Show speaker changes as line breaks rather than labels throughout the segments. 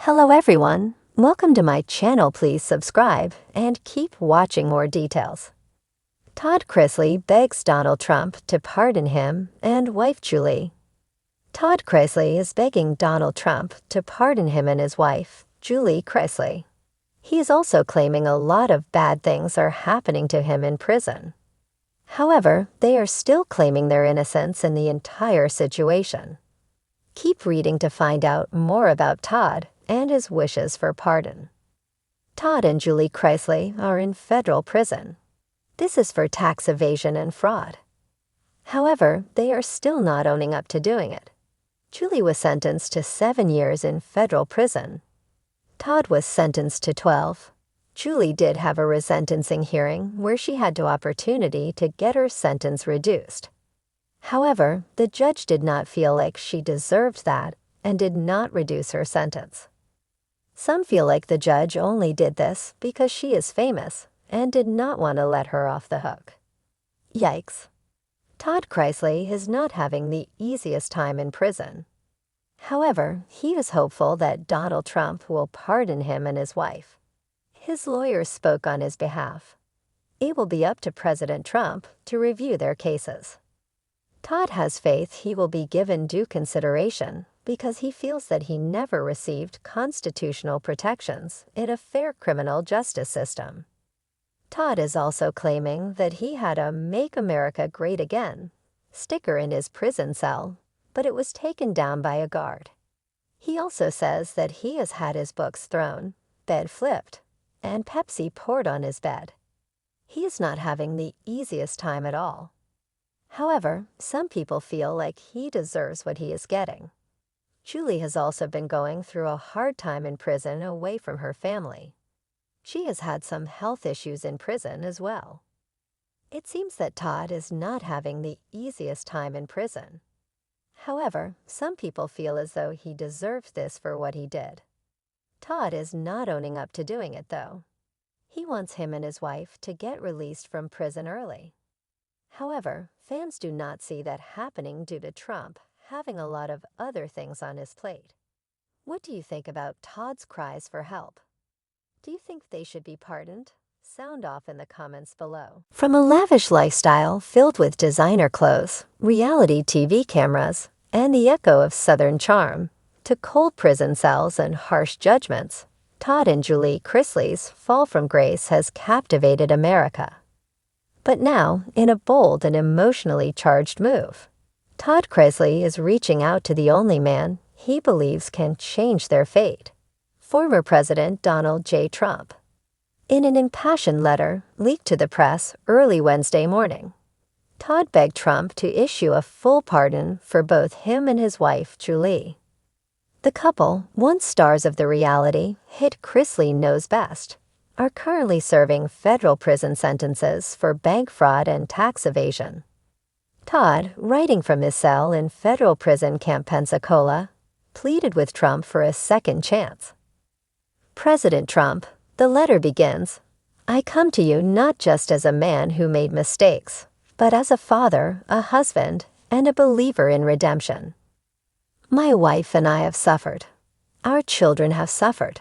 Hello everyone, welcome to my channel. Please subscribe and keep watching more details. Todd Chrisley begs Donald Trump to pardon him and wife Julie. Todd Chrisley is begging Donald Trump to pardon him and his wife, Julie Chrisley. He is also claiming a lot of bad things are happening to him in prison. However, they are still claiming their innocence in the entire situation. Keep reading to find out more about Todd and his wishes for pardon. Todd and Julie Chrisley are in federal prison. This is for tax evasion and fraud. However, they are still not owning up to doing it. Julie was sentenced to 7 years in federal prison. Todd was sentenced to 12. Julie did have a resentencing hearing where she had the opportunity to get her sentence reduced. However, the judge did not feel like she deserved that and did not reduce her sentence. Some feel like the judge only did this because she is famous and did not want to let her off the hook. Yikes. Todd Chrisley is not having the easiest time in prison. However, he is hopeful that Donald Trump will pardon him and his wife. His lawyers spoke on his behalf. It will be up to President Trump to review their cases. Todd has faith he will be given due consideration because he feels that he never received constitutional protections in a fair criminal justice system. Todd is also claiming that he had a "Make America Great Again" sticker in his prison cell, but it was taken down by a guard. He also says that he has had his books thrown, bed flipped, and Pepsi poured on his bed. He is not having the easiest time at all. However, some people feel like he deserves what he is getting. Julie has also been going through a hard time in prison away from her family. She has had some health issues in prison as well. It seems that Todd is not having the easiest time in prison. However, some people feel as though he deserves this for what he did. Todd is not owning up to doing it, though. He wants him and his wife to get released from prison early. However, fans do not see that happening due to Trump having a lot of other things on his plate. What do you think about Todd's cries for help? Do you think they should be pardoned? Sound off in the comments below. From a lavish lifestyle filled with designer clothes, reality TV cameras, and the echo of Southern charm, to cold prison cells and harsh judgments, Todd and Julie Chrisley's fall from grace has captivated America. But now, in a bold and emotionally charged move, Todd Chrisley is reaching out to the only man he believes can change their fate, former President Donald J. Trump. In an impassioned letter leaked to the press early Wednesday morning, Todd begged Trump to issue a full pardon for both him and his wife, Julie. The couple, once stars of the reality hit Chrisley Knows Best, are currently serving federal prison sentences for bank fraud and tax evasion. Todd, writing from his cell in federal prison Camp Pensacola, pleaded with Trump for a second chance. President Trump, the letter begins, "I come to you not just as a man who made mistakes, but as a father, a husband, and a believer in redemption. My wife and I have suffered. Our children have suffered.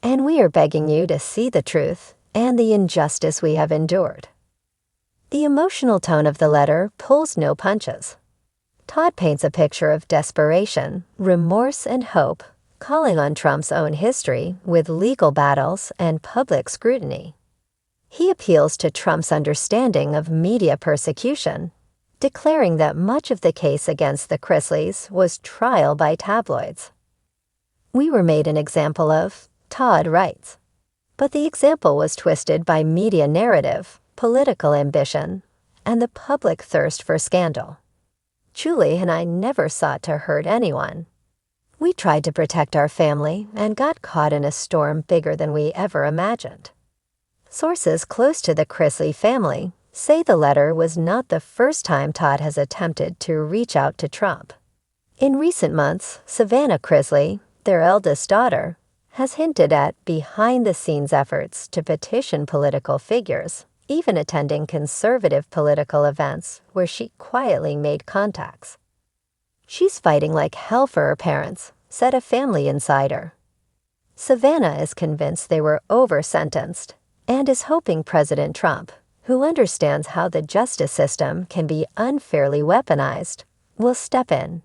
And we are begging you to see the truth and the injustice we have endured." The emotional tone of the letter pulls no punches. Todd paints a picture of desperation, remorse, and hope, calling on Trump's own history with legal battles and public scrutiny. He appeals to Trump's understanding of media persecution, declaring that much of the case against the Chrisleys was trial by tabloids. "We were made an example of," Todd writes. But the example was twisted by media narrative, political ambition, and the public thirst for scandal. Julie and I never sought to hurt anyone. We tried to protect our family and got caught in a storm bigger than we ever imagined. Sources close to the Chrisley family say the letter was not the first time Todd has attempted to reach out to Trump. In recent months, Savannah Chrisley, their eldest daughter, has hinted at behind-the-scenes efforts to petition political figures, even attending conservative political events where she quietly made contacts. "She's fighting like hell for her parents," said a family insider. Savannah is convinced they were over-sentenced and is hoping President Trump, who understands how the justice system can be unfairly weaponized, will step in.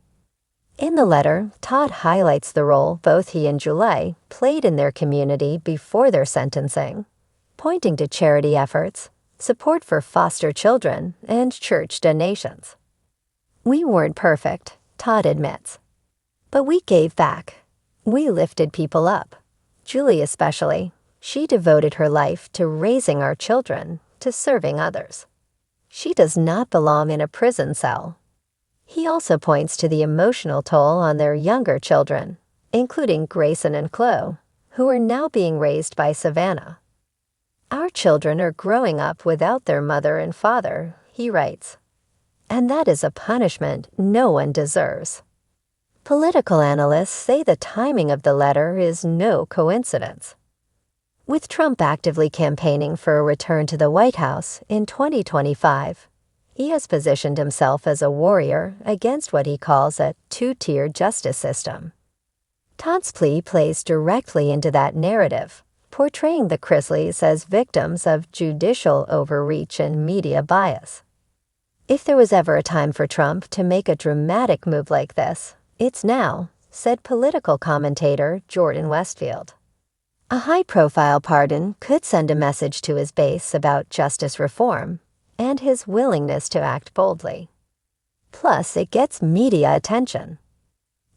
In the letter, Todd highlights the role both he and Julie played in their community before their sentencing, pointing to charity efforts, support for foster children, and church donations. "We weren't perfect," Todd admits. "But we gave back. We lifted people up. Julie especially. She devoted her life to raising our children, to serving others. She does not belong in a prison cell." He also points to the emotional toll on their younger children, including Grayson and Chloe, who are now being raised by Savannah. "Our children are growing up without their mother and father," he writes. "And that is a punishment no one deserves." Political analysts say the timing of the letter is no coincidence. With Trump actively campaigning for a return to the White House in 2025, he has positioned himself as a warrior against what he calls a two-tier justice system. Todd's plea plays directly into that narrative, portraying the Chrisleys as victims of judicial overreach and media bias. "If there was ever a time for Trump to make a dramatic move like this, it's now," said political commentator Jordan Westfield. A high-profile pardon could send a message to his base about justice reform and his willingness to act boldly. Plus, it gets media attention.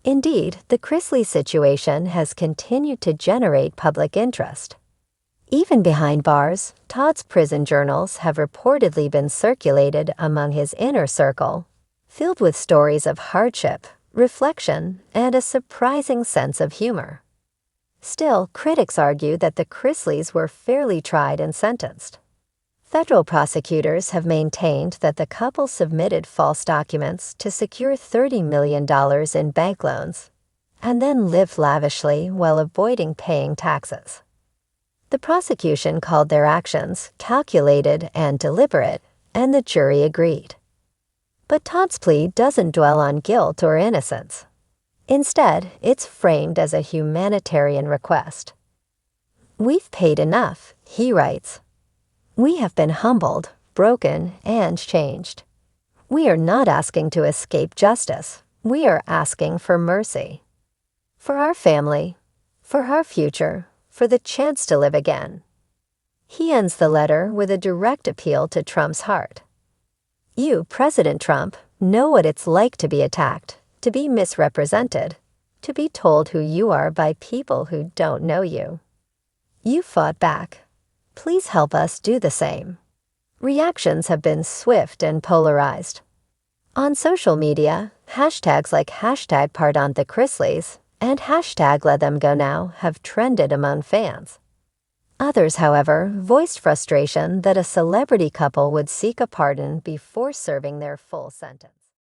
Indeed, the Chrisley situation has continued to generate public interest. Even behind bars, Todd's prison journals have reportedly been circulated among his inner circle, filled with stories of hardship, reflection, and a surprising sense of humor. Still, critics argue that the Chrisleys were fairly tried and sentenced. Federal prosecutors have maintained that the couple submitted false documents to secure $30 million in bank loans and then lived lavishly while avoiding paying taxes. The prosecution called their actions calculated and deliberate, and the jury agreed. But Todd's plea doesn't dwell on guilt or innocence. Instead, it's framed as a humanitarian request. "We've paid enough," he writes. "We have been humbled, broken, and changed. We are not asking to escape justice. We are asking for mercy. For our family, for our future, for the chance to live again." He ends the letter with a direct appeal to Trump's heart. "You, President Trump, know what it's like to be attacked, to be misrepresented, to be told who you are by people who don't know you. You fought back. Please help us do the same." Reactions have been swift and polarized. On social media, hashtags like #PardonTheChrisleys and #LetThemGoNow have trended among fans. Others, however, voiced frustration that a celebrity couple would seek a pardon before serving their full sentence.